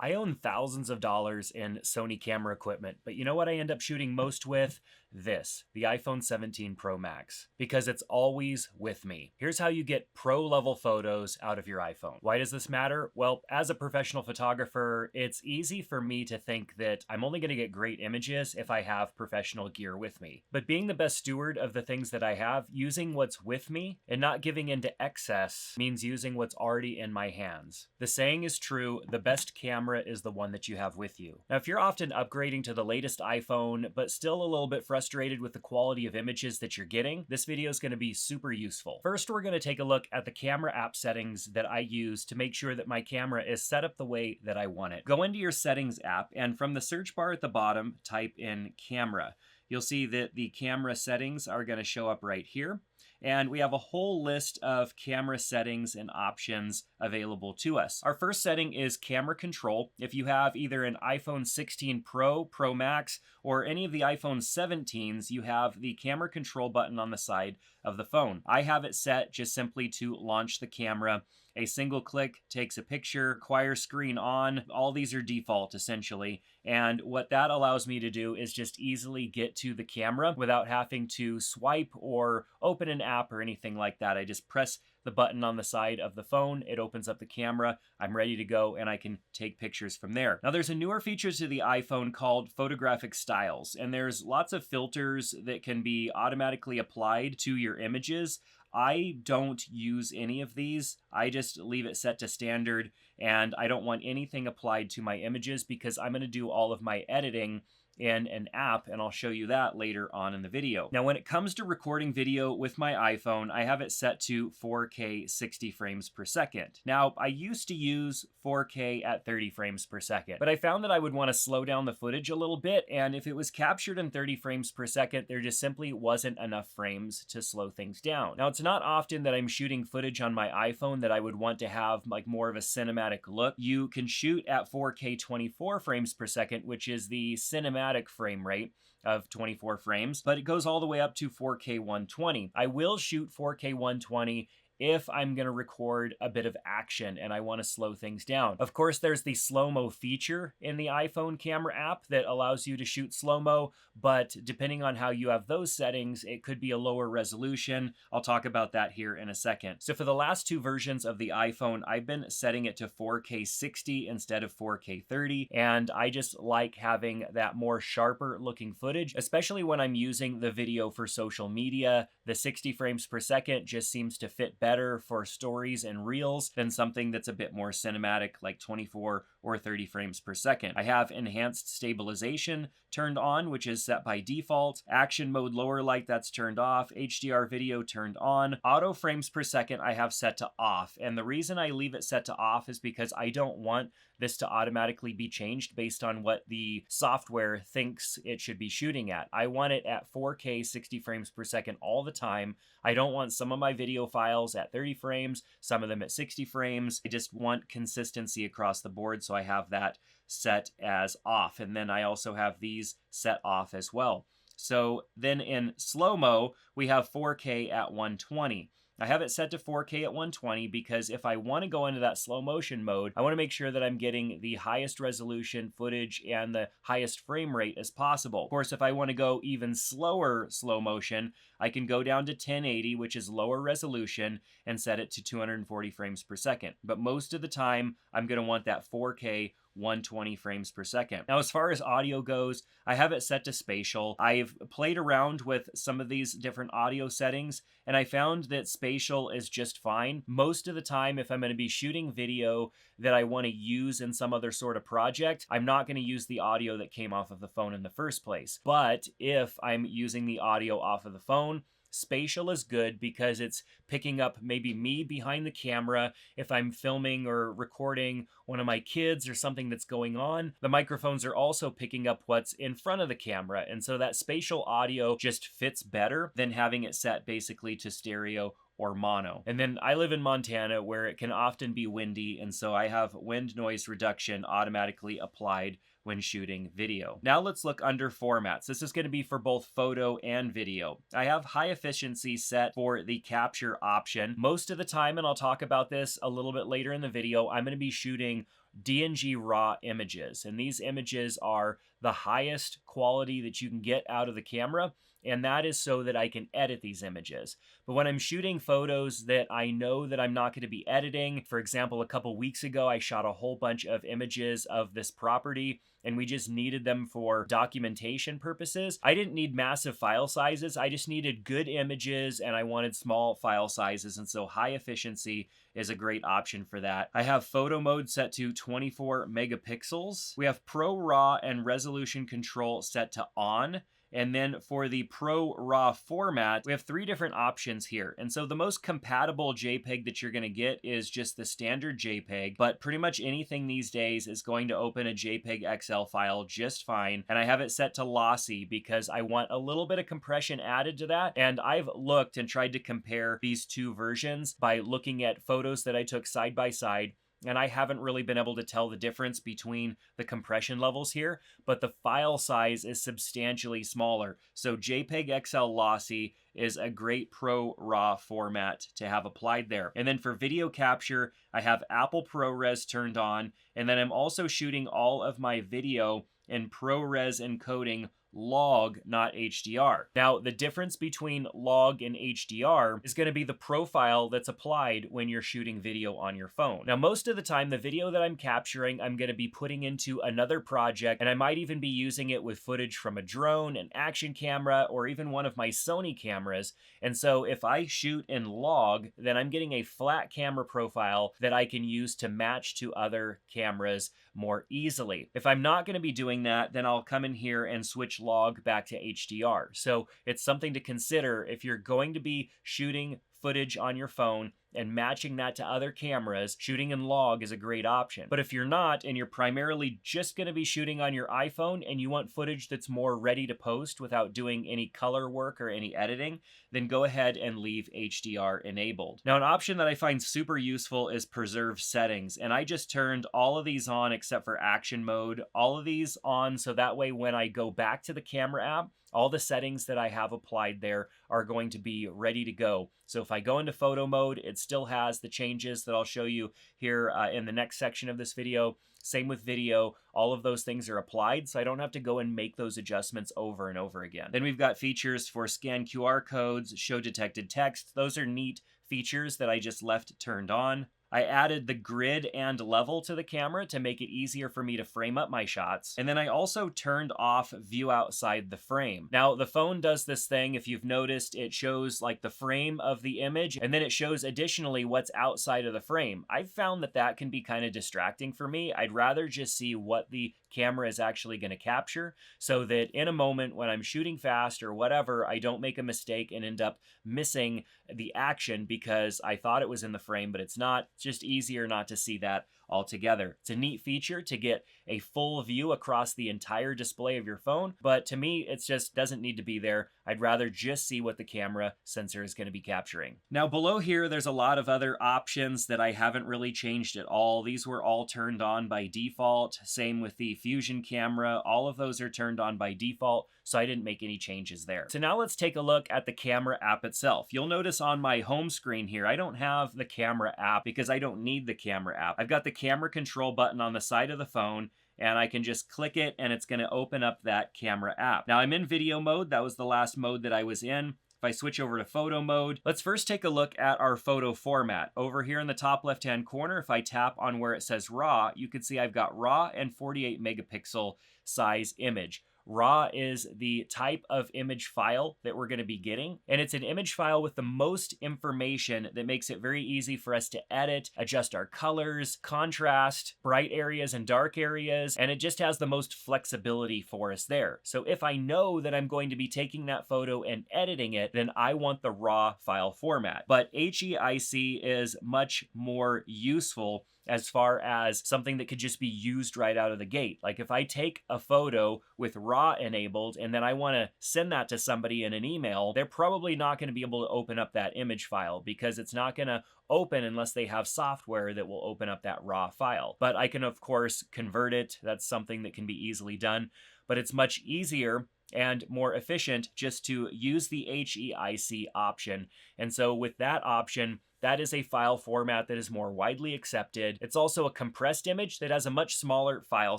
I own thousands of dollars in Sony camera equipment, but you know what I end up shooting most with? This, the iPhone 17 Pro Max, because it's always with me. Here's how you get pro level photos out of your iPhone. Why does this matter? Well, as a professional photographer, it's easy for me to think that I'm only going to get great images if I have professional gear with me. But being the best steward of the things that I have, using what's with me and not giving into excess means using what's already in my hands. The saying is true, the best camera is the one that you have with you. Now, if you're often upgrading to the latest iPhone, but still a little bit frustrated with the quality of images that you're getting, this video is going to be super useful. First, we're going to take a look at the camera app settings that I use to make sure that my camera is set up the way that I want it. Go into your settings app, and from the search bar at the bottom, type in camera. You'll see that the camera settings are going to show up right here. And we have a whole list of camera settings and options available to us. Our first setting is camera control. If you have either an iPhone 16 Pro, Pro Max, or any of the iPhone 17s, you have the camera control button on the side of the phone. I have it set just simply to launch the camera. A single click takes a picture, requires screen on. All these are default essentially. And what that allows me to do is just easily get to the camera without having to swipe or open an app or anything like that. I just press the button on the side of the phone, it opens up the camera, I'm ready to go, and I can take pictures from there. Now, there's a newer feature to the iPhone called photographic styles, and there's lots of filters that can be automatically applied to your images. I don't use any of these. I just leave it set to standard, and I don't want anything applied to my images because I'm going to do all of my editing in an app, and I'll show you that later on in the video. Now, when it comes to recording video with my iPhone, I have it set to 4K 60 frames per second. Now, I used to use 4K at 30 frames per second, but I found that I would want to slow down the footage a little bit, and if it was captured in 30 frames per second, there just simply wasn't enough frames to slow things down. Now, it's not often that I'm shooting footage on my iPhone that I would want to have like more of a cinematic look. You can shoot at 4K 24 frames per second, which is the cinematic frame rate of 24 frames, but it goes all the way up to 4K 120. I will shoot 4K 120 if I'm going to record a bit of action and I want to slow things down. Of course, there's the slow-mo feature in the iPhone camera app that allows you to shoot slow-mo, but depending on how you have those settings, it could be a lower resolution. I'll talk about that here in a second. So for the last two versions of the iPhone, I've been setting it to 4K 60 instead of 4K 30, and I just like having that more sharper looking footage, especially when I'm using the video for social media. The 60 frames per second just seems to fit better for stories and reels than something that's a bit more cinematic like 24 or 30 frames per second. I have enhanced stabilization turned on, which is set by default. Action mode lower light, that's turned off. HDR video turned on. Auto frames per second I have set to off. And the reason I leave it set to off is because I don't want this to automatically be changed based on what the software thinks it should be shooting at. I want it at 4K 60 frames per second all the time. I don't want some of my video files at 30 frames, some of them at 60 frames. I just want consistency across the board, so I have that set as off. And then I also have these set off as well. So then in slow-mo, we have 4K at 120. I have it set to 4K at 120 because if I want to go into that slow motion mode, I want to make sure that I'm getting the highest resolution footage and the highest frame rate as possible. Of course, if I want to go even slower slow motion, I can go down to 1080, which is lower resolution, and set it to 240 frames per second. But most of the time, I'm going to want that 4K 120 frames per second. Now, as far as audio goes, I have it set to spatial. I've played around with some of these different audio settings, and I found that spatial is just fine. Most of the time, if I'm going to be shooting video that I want to use in some other sort of project, I'm not going to use the audio that came off of the phone in the first place. But if I'm using the audio off of the phone, spatial is good because it's picking up maybe me behind the camera. If I'm filming or recording one of my kids or something that's going on, the microphones are also picking up what's in front of the camera. And so that spatial audio just fits better than having it set basically to stereo or mono. And then I live in Montana where it can often be windy, and so I have wind noise reduction automatically applied when shooting video. Now let's look under formats. This is going to be for both photo and video. I have high efficiency set for the capture option. Most of the time, and I'll talk about this a little bit later in the video, I'm going to be shooting DNG raw images. And these images are the highest quality that you can get out of the camera. And that is so that I can edit these images. But when I'm shooting photos that I know that I'm not going to be editing, for example, a couple weeks ago, I shot a whole bunch of images of this property and we just needed them for documentation purposes. I didn't need massive file sizes. I just needed good images and I wanted small file sizes. And so high efficiency is a great option for that. I have photo mode set to 24 megapixels. We have Pro RAW and resolution control set to on. And then for the Pro RAW format, we have 3 different options here. And so the most compatible JPEG that you're going to get is just the standard JPEG, but pretty much anything these days is going to open a JPEG XL file just fine. And I have it set to lossy because I want a little bit of compression added to that. And I've looked and tried to compare these 2 versions by looking at photos that I took side by side. And I haven't really been able to tell the difference between the compression levels here, but the file size is substantially smaller. So JPEG XL Lossy is a great Pro RAW format to have applied there. And then for video capture, I have Apple ProRes turned on, and then I'm also shooting all of my video in ProRes encoding log, not HDR. Now, the difference between log and HDR is going to be the profile that's applied when you're shooting video on your phone. Now, most of the time, the video that I'm capturing, I'm going to be putting into another project, and I might even be using it with footage from a drone, an action camera, or even one of my Sony cameras. And so if I shoot in log, then I'm getting a flat camera profile that I can use to match to other cameras more easily. If I'm not going to be doing that, then I'll come in here and switch log back to HDR. So it's something to consider if you're going to be shooting footage on your phone and matching that to other cameras. Shooting in log is a great option. But if you're not, and you're primarily just going to be shooting on your iPhone and you want footage that's more ready to post without doing any color work or any editing, then go ahead and leave HDR enabled. Now, an option that I find super useful is preserve settings. And I just turned all of these on except for action mode, all of these on so that way when I go back to the camera app, all the settings that I have applied there are going to be ready to go. So if I go into photo mode, it still has the changes that I'll show you here in the next section of this video. Same with video, all of those things are applied, so I don't have to go and make those adjustments over and over again. Then we've got features for scan QR codes, show detected text. Those are neat features that I just left turned on. I added the grid and level to the camera to make it easier for me to frame up my shots. And then I also turned off view outside the frame. Now, the phone does this thing, if you've noticed, it shows like the frame of the image, and then it shows additionally what's outside of the frame. I've found that that can be kind of distracting for me. I'd rather just see what the camera is actually going to capture so that in a moment when I'm shooting fast or whatever, I don't make a mistake and end up missing the action because I thought it was in the frame, but it's not. It's just easier not to see that altogether. It's a neat feature to get a full view across the entire display of your phone, but to me, it just doesn't need to be there. I'd rather just see what the camera sensor is going to be capturing. Now below here, there's a lot of other options that I haven't really changed at all. These were all turned on by default. Same with the Fusion camera. All of those are turned on by default, so I didn't make any changes there. So now let's take a look at the camera app itself. You'll notice on my home screen here, I don't have the camera app because I don't need the camera app. I've got the camera control button on the side of the phone, and I can just click it and it's going to open up that camera app. Now I'm in video mode. That was the last mode that I was in. If I switch over to photo mode, let's first take a look at our photo format. Over here in the top left-hand corner, if I tap on where it says RAW, you can see I've got RAW and 48 megapixel size image. RAW is the type of image file that we're going to be getting, and it's an image file with the most information that makes it very easy for us to edit, adjust our colors, contrast, bright areas and dark areas, and it just has the most flexibility for us there. So if I know that I'm going to be taking that photo and editing it, then I want the RAW file format. But HEIC is much more useful as far as something that could just be used right out of the gate. Like if I take a photo with RAW enabled and then I want to send that to somebody in an email, they're probably not going to be able to open up that image file because it's not going to open unless they have software that will open up that RAW file. But I can, of course, convert it. That's something that can be easily done, but it's much easier and more efficient just to use the HEIC option. And so with that option, That is a file format that is more widely accepted. It's also a compressed image that has a much smaller file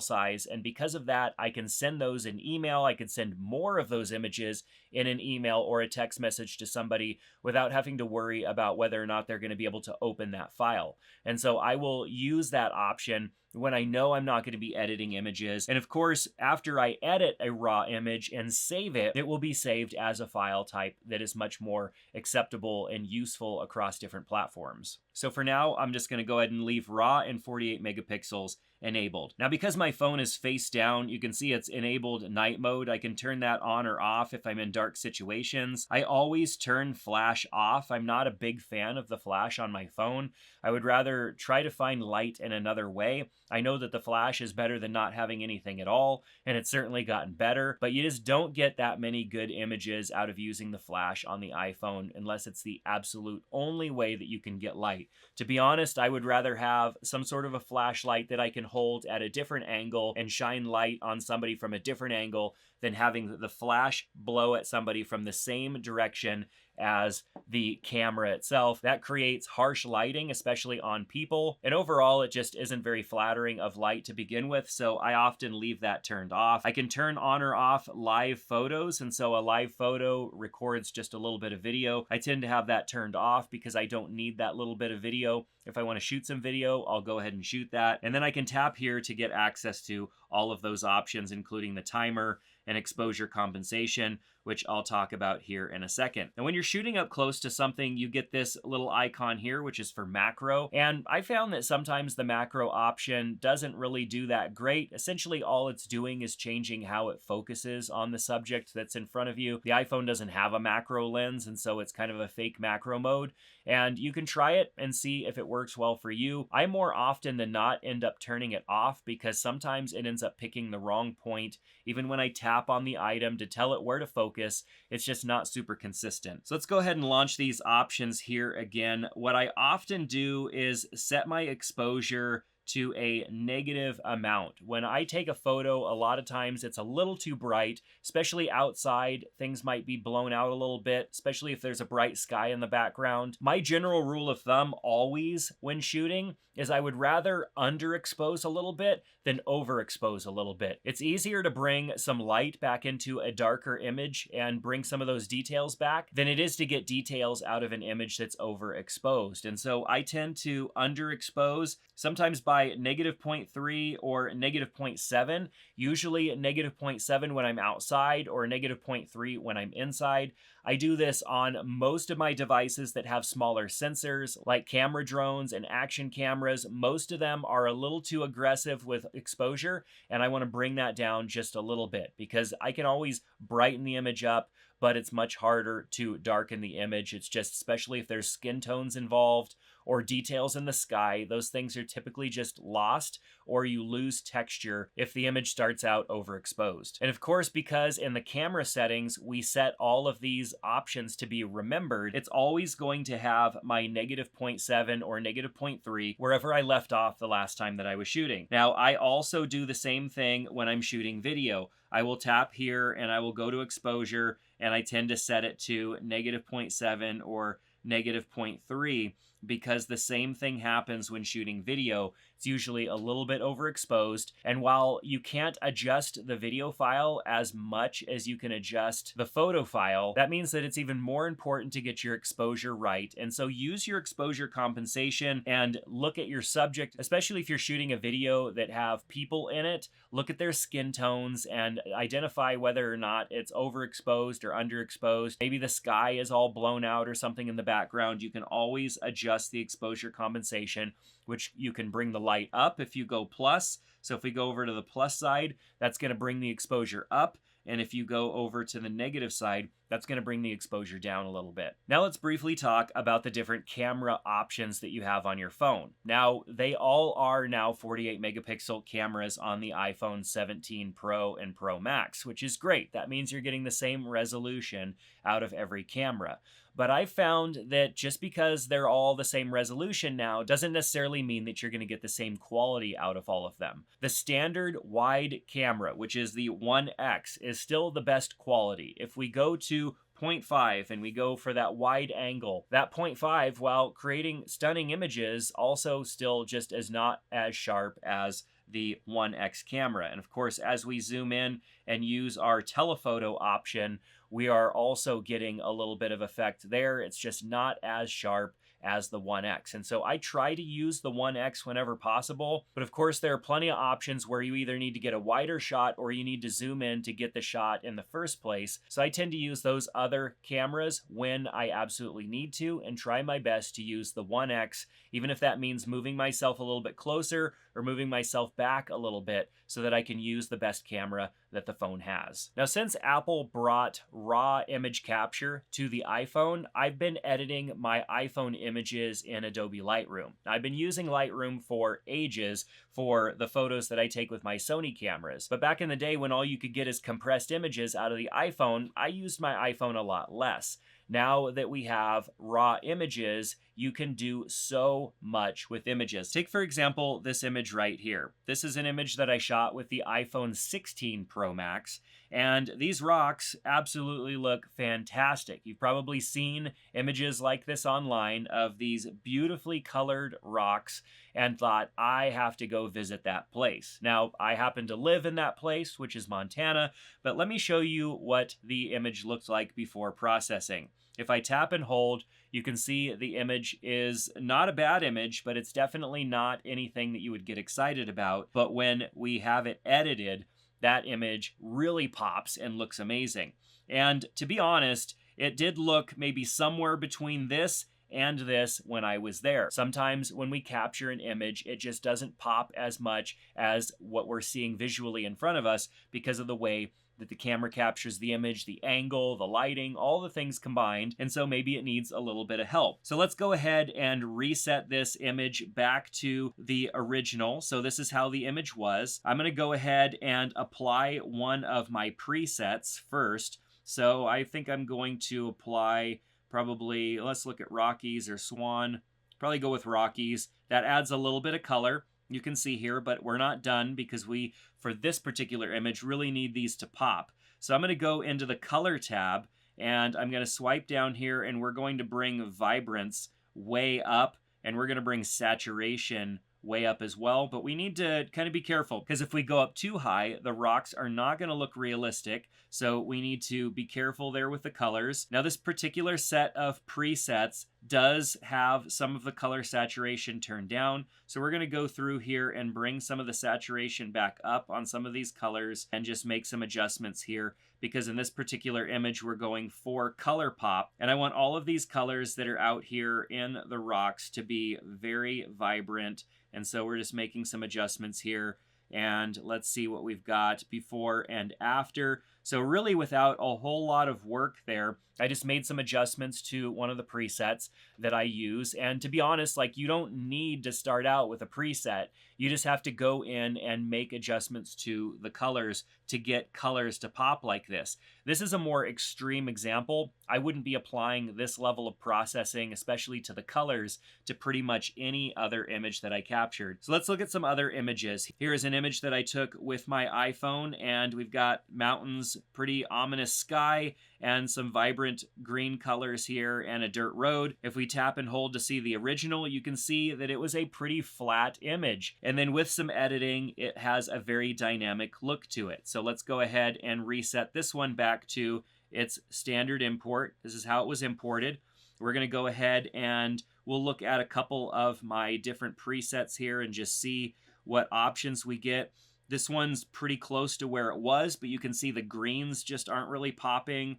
size, and because of that, I can send those in email. I can send more of those images in an email or a text message to somebody without having to worry about whether or not they're going to be able to open that file. And so I will use that option when I know I'm not going to be editing images. And of course, after I edit a raw image and save it, it will be saved as a file type that is much more acceptable and useful across different platforms. So for now, I'm just going to go ahead and leave raw and 48 megapixels enabled. Now, because my phone is face down, you can see it's enabled night mode. I can turn that on or off if I'm in dark situations. I always turn flash off. I'm not a big fan of the flash on my phone. I would rather try to find light in another way. I know that the flash is better than not having anything at all, and it's certainly gotten better, but you just don't get that many good images out of using the flash on the iPhone unless it's the absolute only way that you can get light. To be honest, I would rather have some sort of a flashlight that I can hold at a different angle and shine light on somebody from a different angle than having the flash blow at somebody from the same direction as the camera itself. That creates harsh lighting, especially on people, and overall it just isn't very flattering of light to begin with, so I often leave that turned off. I can turn on or off live photos, and so a live photo records just a little bit of video. I tend to have that turned off because I don't need that little bit of video. If I want to shoot some video, I'll go ahead and shoot that, and then I can tap here to get access to all of those options, including the timer and exposure compensation, which I'll talk about here in a second. And when you're shooting up close to something, you get this little icon here, which is for macro. And I found that sometimes the macro option doesn't really do that great. Essentially, all it's doing is changing how it focuses on the subject that's in front of you. The iPhone doesn't have a macro lens, and so it's kind of a fake macro mode. And you can try it and see if it works well for you. I more often than not end up turning it off because sometimes it ends up picking the wrong point. Even when I tap on the item to tell it where to focus, it's just not super consistent. So let's go ahead and launch these options here again. What I often do is set my exposure to a negative amount. When I take a photo, a lot of times it's a little too bright, especially outside. Things might be blown out a little bit, especially if there's a bright sky in the background. My general rule of thumb always when shooting is I would rather underexpose a little bit than overexpose a little bit. It's easier to bring some light back into a darker image and bring some of those details back than it is to get details out of an image that's overexposed. And so I tend to underexpose, sometimes by negative 0.3 or negative 0.7, usually negative 0.7 when I'm outside or negative 0.3 when I'm inside. I do this on most of my devices that have smaller sensors, like camera drones and action cameras. Most of them are a little too aggressive with exposure, and I want to bring that down just a little bit because I can always brighten the image up, but it's much harder to darken the image. It's just, especially if there's skin tones involved or details in the sky, those things are typically just lost, or you lose texture if the image starts out overexposed. And of course, because in the camera settings, we set all of these options to be remembered, it's always going to have my negative 0.7 or negative 0.3 wherever I left off the last time that I was shooting. Now, I also do the same thing when I'm shooting video. I will tap here and I will go to exposure, and I tend to set it to negative 0.7 or negative 0.3 because the same thing happens when shooting video. It's usually a little bit overexposed, and while you can't adjust the video file as much as you can adjust the photo file, that means that it's even more important to get your exposure right. And so use your exposure compensation and look at your subject, especially if you're shooting a video that have people in it. Look at their skin tones and identify whether or not it's overexposed or underexposed. Maybe the sky is all blown out or something in the background. You can always adjust the exposure compensation, which you can bring the light up if you go plus. So if we go over to the plus side, that's going to bring the exposure up. And if you go over to the negative side, that's going to bring the exposure down a little bit. Now let's briefly talk about the different camera options that you have on your phone. Now, they all are now 48 megapixel cameras on the iPhone 17 Pro and Pro Max, which is great. That means you're getting the same resolution out of every camera. But I found that just because they're all the same resolution now doesn't necessarily mean that you're going to get the same quality out of all of them. The standard wide camera, which is the 1X, is still the best quality. If we go to 0.5 and we go for that wide angle. That 0.5, while creating stunning images, also still just is not as sharp as the 1x camera. And of course, as we zoom in and use our telephoto option, we are also getting a little bit of effect there. It's just not as sharp as the 1x. And so I try to use the 1x whenever possible, but of course there are plenty of options where you either need to get a wider shot or you need to zoom in to get the shot in the first place. So I tend to use those other cameras when I absolutely need to and try my best to use the 1x, even if that means moving myself a little bit closer or moving myself back a little bit so that I can use the best camera that the phone has. Now, since Apple brought raw image capture to the iPhone, I've been editing my iPhone images in Adobe Lightroom. Now, I've been using Lightroom for ages for the photos that I take with my Sony cameras. But back in the day when all you could get is compressed images out of the iPhone, I used my iPhone a lot less. Now that we have raw images, you can do so much with images. Take, for example, this image right here. This is an image that I shot with the iPhone 16 Pro Max, and these rocks absolutely look fantastic. You've probably seen images like this online of these beautifully colored rocks and thought, I have to go visit that place. Now, I happen to live in that place, which is Montana, but let me show you what the image looked like before processing. If I tap and hold, you can see the image is not a bad image, but it's definitely not anything that you would get excited about. But when we have it edited, that image really pops and looks amazing. And to be honest, it did look maybe somewhere between this and this when I was there. Sometimes when we capture an image, it just doesn't pop as much as what we're seeing visually in front of us because of the way that the camera captures the image, the angle, the lighting, all the things combined, and so maybe it needs a little bit of help. So let's go ahead and reset this image back to the original. So this is how the image was. I'm going to go ahead and apply one of my presets first. So I think I'm going to apply probably, let's look at Rockies or Swan. Probably go with Rockies. That adds a little bit of color. You can see here, but we're not done because we, for this particular image, really need these to pop. So I'm going to go into the color tab and I'm going to swipe down here and we're going to bring vibrance way up and we're going to bring saturation way up as well. But we need to kind of be careful because if we go up too high, the rocks are not going to look realistic. So we need to be careful there with the colors. Now this particular set of presets does have some of the color saturation turned down. So we're going to go through here and bring some of the saturation back up on some of these colors and just make some adjustments here because in this particular image we're going for color pop and I want all of these colors that are out here in the rocks to be very vibrant, and so we're just making some adjustments here. And let's see what we've got before and after. So really without a whole lot of work there, I just made some adjustments to one of the presets that I use. And to be honest, like you don't need to start out with a preset. You just have to go in and make adjustments to the colors to get colors to pop like this. This is a more extreme example. I wouldn't be applying this level of processing, especially to the colors, to pretty much any other image that I captured. So let's look at some other images. Here is an image that I took with my iPhone, and we've got mountains, pretty ominous sky, and some vibrant green colors here and a dirt road. If we tap and hold to see the original, you can see that it was a pretty flat image. And then with some editing, it has a very dynamic look to it. So let's go ahead and reset this one back to its standard import. This is how it was imported. We're going to go ahead and we'll look at a couple of my different presets here and just see what options we get. This one's pretty close to where it was, but you can see the greens just aren't really popping.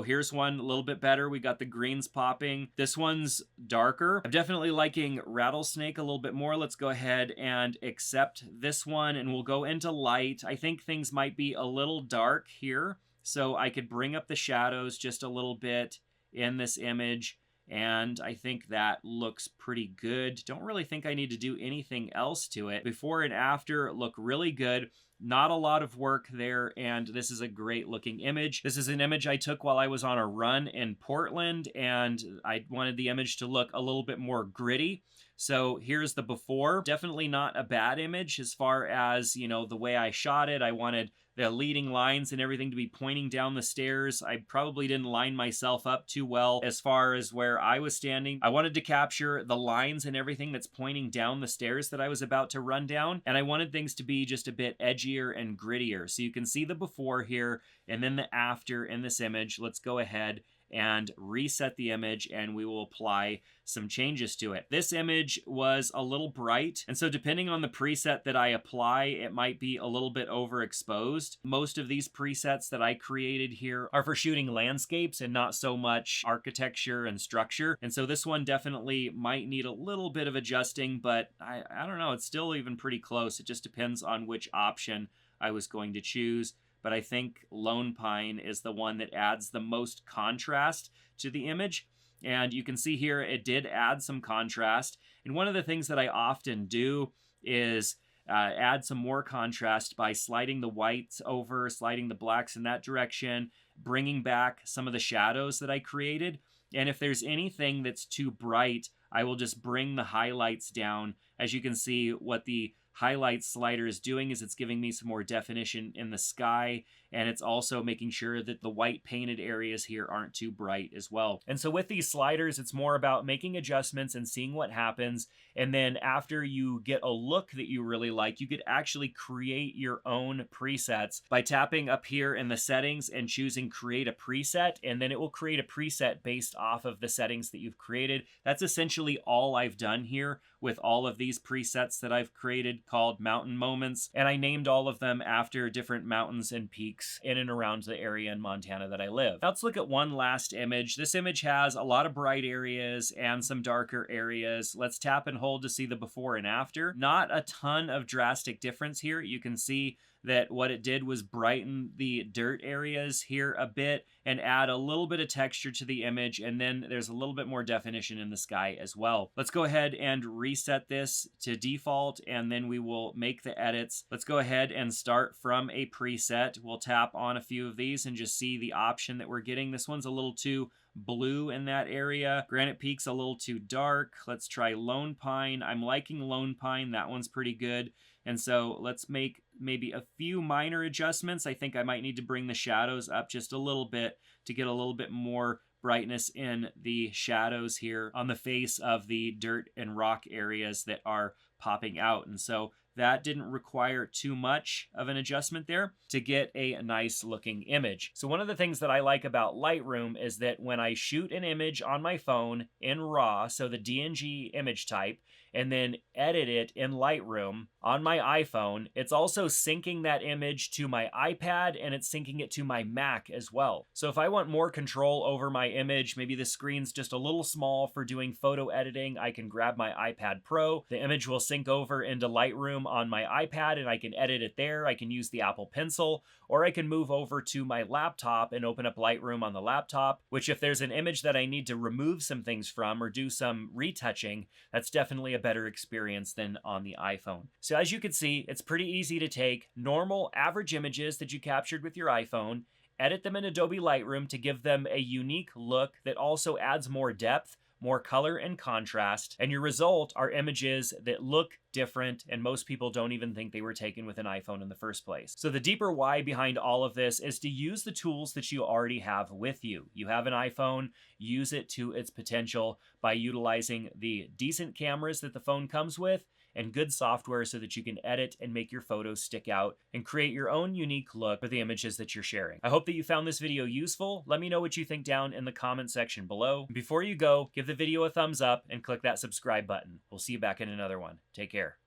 Here's one a little bit better. We got the greens popping. This one's darker. I'm definitely liking Rattlesnake a little bit more. Let's go ahead and accept this one and we'll go into light. I think things might be a little dark here, so I could bring up the shadows just a little bit in this image. And I think that looks pretty good. Don't really think I need to do anything else to it. Before and after look really good. Not a lot of work there, and this is a great looking image. This is an image I took while I was on a run in Portland, and I wanted the image to look a little bit more gritty. So here's the before. Definitely not a bad image as far as, you know, the way I shot it. I wanted the leading lines and everything to be pointing down the stairs. I probably didn't line myself up too well as far as where I was standing. I wanted to capture the lines and everything that's pointing down the stairs that I was about to run down, and I wanted things to be just a bit edgier and grittier. So you can see the before here and then the after in this image. Let's go ahead and reset the image, and we will apply some changes to it. This image was a little bright, and so depending on the preset that I apply, it might be a little bit overexposed. Most of these presets that I created here are for shooting landscapes and not so much architecture and structure, and so this one definitely might need a little bit of adjusting, but I don't know, it's still even pretty close. It just depends on which option I was going to choose. But I think Lone Pine is the one that adds the most contrast to the image. And you can see here, it did add some contrast. And one of the things that I often do is add some more contrast by sliding the whites over, sliding the blacks in that direction, bringing back some of the shadows that I created. And if there's anything that's too bright, I will just bring the highlights down. As you can see, what the highlight slider is doing is it's giving me some more definition in the sky, and it's also making sure that the white painted areas here aren't too bright as well. And so with these sliders, it's more about making adjustments and seeing what happens, and then after you get a look that you really like, you could actually create your own presets by tapping up here in the settings and choosing create a preset, and then it will create a preset based off of the settings that you've created. That's essentially all I've done here with all of these presets that I've created called Mountain Moments, and I named all of them after different mountains and peaks in and around the area in Montana that I live. Now let's look at one last image. This image has a lot of bright areas and some darker areas. Let's tap and hold to see the before and after. Not a ton of drastic difference here. You can see that what it did was brighten the dirt areas here a bit and add a little bit of texture to the image, and then there's a little bit more definition in the sky as well. Let's go ahead and reset this to default, and then we will make the edits. Let's go ahead and start from a preset. We'll tap on a few of these and just see the option that we're getting. This one's a little too blue in that area. Granite Peak's a little too dark. Let's try Lone Pine. I'm liking Lone Pine. That one's pretty good. And so let's make maybe a few minor adjustments. I think I might need to bring the shadows up just a little bit to get a little bit more brightness in the shadows here on the face of the dirt and rock areas that are popping out. And so that didn't require too much of an adjustment there to get a nice looking image. So one of the things that I like about Lightroom is that when I shoot an image on my phone in RAW, so the DNG image type, and then edit it in Lightroom on my iPhone, it's also syncing that image to my iPad, and it's syncing it to my Mac as well. So if I want more control over my image, maybe the screen's just a little small for doing photo editing, I can grab my iPad Pro. The image will sync over into Lightroom on my iPad, and I can edit it there. I can use the Apple Pencil, or I can move over to my laptop and open up Lightroom on the laptop, which if there's an image that I need to remove some things from or do some retouching, that's definitely a better experience than on the iPhone. So as you can see, it's pretty easy to take normal average images that you captured with your iPhone, edit them in Adobe Lightroom to give them a unique look that also adds more depth, more color and contrast, and your result are images that look different, and most people don't even think they were taken with an iPhone in the first place. So the deeper why behind all of this is to use the tools that you already have with you. You have an iPhone, use it to its potential by utilizing the decent cameras that the phone comes with and good software so that you can edit and make your photos stick out and create your own unique look for the images that you're sharing. I hope that you found this video useful. Let me know what you think down in the comment section below. Before you go, give the video a thumbs up and click that subscribe button. We'll see you back in another one. Take care.